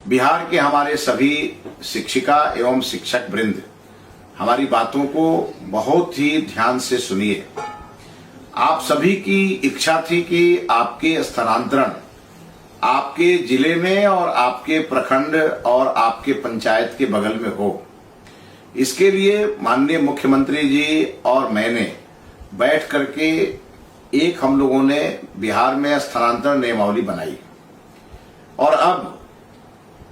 बिहार के हमारे सभी शिक्षिका एवं शिक्षक वृंद हमारी बातों को बहुत ही ध्यान से सुनिए। आप सभी की इच्छा थी कि आपके स्थानांतरण आपके जिले में और आपके प्रखंड और आपके पंचायत के बगल में हो। इसके लिए माननीय मुख्यमंत्री जी और मैंने बैठ करके एक हम लोगों ने बिहार में स्थानांतरण नियमावली बनाई और अब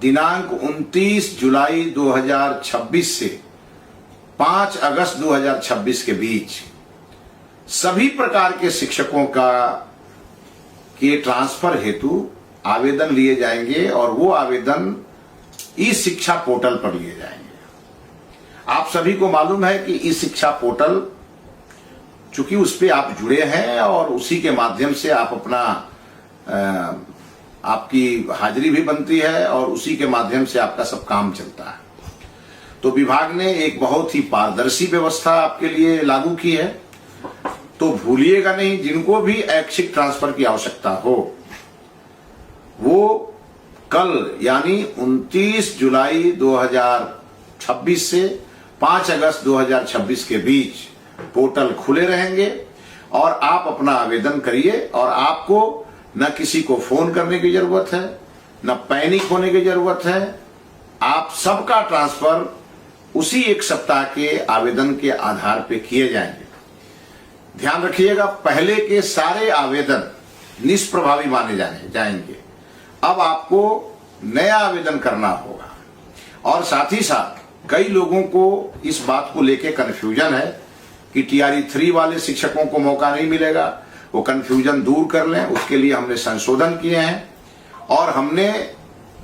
दिनांक 29 जुलाई 2026 से 5 अगस्त 2026 के बीच सभी प्रकार के शिक्षकों के ट्रांसफर हेतु आवेदन लिए जाएंगे और वो आवेदन ई शिक्षा पोर्टल पर लिए जाएंगे। आप सभी को मालूम है कि ई शिक्षा पोर्टल चूंकि उस पे आप जुड़े हैं और उसी के माध्यम से आप अपना आपकी हाजिरी भी बनती है और उसी के माध्यम से आपका सब काम चलता है। तो विभाग ने एक बहुत ही पारदर्शी व्यवस्था आपके लिए लागू की है। तो भूलिएगा नहीं, जिनको भी ऐच्छिक ट्रांसफर की आवश्यकता हो वो कल यानी 29 जुलाई 2026 से 5 अगस्त 2026 के बीच पोर्टल खुले रहेंगे और आप अपना आवेदन करिए। और आपको न किसी को फोन करने की जरूरत है, न पैनिक होने की जरूरत है। आप सबका ट्रांसफर उसी एक सप्ताह के आवेदन के आधार पर किए जाएंगे। ध्यान रखिएगा, पहले के सारे आवेदन निष्प्रभावी माने जाएंगे। अब आपको नया आवेदन करना होगा। और साथ ही साथ कई लोगों को इस बात को लेके कंफ्यूजन है कि टीआरई 3 वाले शिक्षकों को मौका नहीं मिलेगा। वो कंफ्यूजन दूर कर लें, उसके लिए हमने संशोधन किए हैं और हमने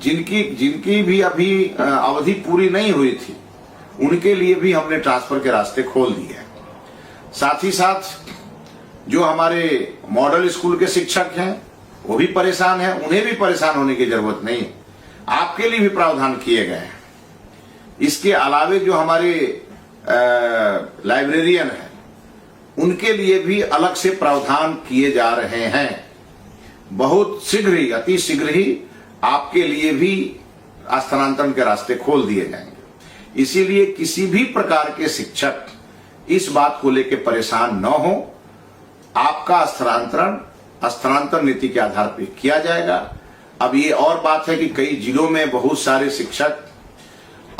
जिनकी भी अभी अवधि पूरी नहीं हुई थी उनके लिए भी हमने ट्रांसफर के रास्ते खोल दिए हैं। साथ ही साथ जो हमारे मॉडल स्कूल के शिक्षक हैं वो भी परेशान हैं, उन्हें भी परेशान होने की जरूरत नहीं, आपके लिए भी प्रावधान किए गए हैं। इसके अलावे जो हमारे लाइब्रेरियन हैं उनके लिए भी अलग से प्रावधान किए जा रहे हैं। बहुत शीघ्र ही, अति शीघ्र ही आपके लिए भी स्थानांतरण के रास्ते खोल दिए जाएंगे। इसीलिए किसी भी प्रकार के शिक्षक इस बात को लेकर परेशान न हो। आपका स्थानांतरण नीति के आधार पर किया जाएगा। अब ये और बात है कि कई जिलों में बहुत सारे शिक्षक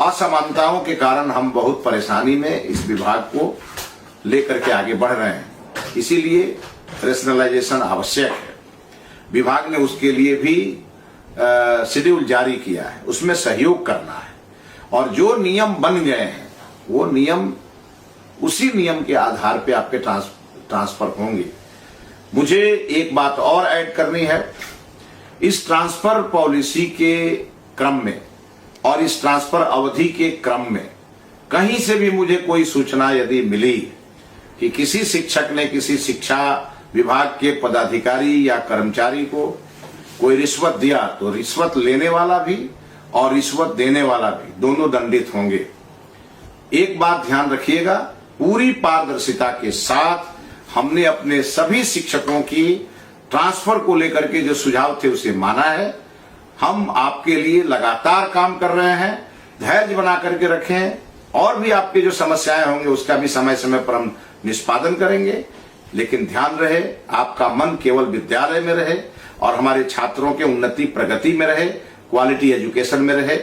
असमानताओं के कारण हम बहुत परेशानी में इस विभाग को लेकर के आगे बढ़ रहे हैं। इसीलिए रेशनलाइजेशन आवश्यक है। विभाग ने उसके लिए भी शेड्यूल जारी किया है, उसमें सहयोग करना है और जो नियम बन गए हैं वो नियम उसी नियम के आधार पे आपके ट्रांसफर होंगे। मुझे एक बात और ऐड करनी है। इस ट्रांसफर पॉलिसी के क्रम में और इस ट्रांसफर अवधि के क्रम में कहीं से भी मुझे कोई सूचना यदि मिली कि किसी शिक्षक ने किसी शिक्षा विभाग के पदाधिकारी या कर्मचारी को कोई रिश्वत दिया तो रिश्वत लेने वाला भी और रिश्वत देने वाला भी दोनों दंडित होंगे। एक बात ध्यान रखिएगा, पूरी पारदर्शिता के साथ हमने अपने सभी शिक्षकों की ट्रांसफर को लेकर के जो सुझाव थे उसे माना है। हम आपके लिए लगातार काम कर रहे हैं। धैर्य बना करके रखें और भी आपके जो समस्याएं होंगे उसका भी समय समय पर हम निष्पादन करेंगे। लेकिन ध्यान रहे, आपका मन केवल विद्यालय में रहे और हमारे छात्रों के उन्नति प्रगति में रहे, क्वालिटी एजुकेशन में रहे।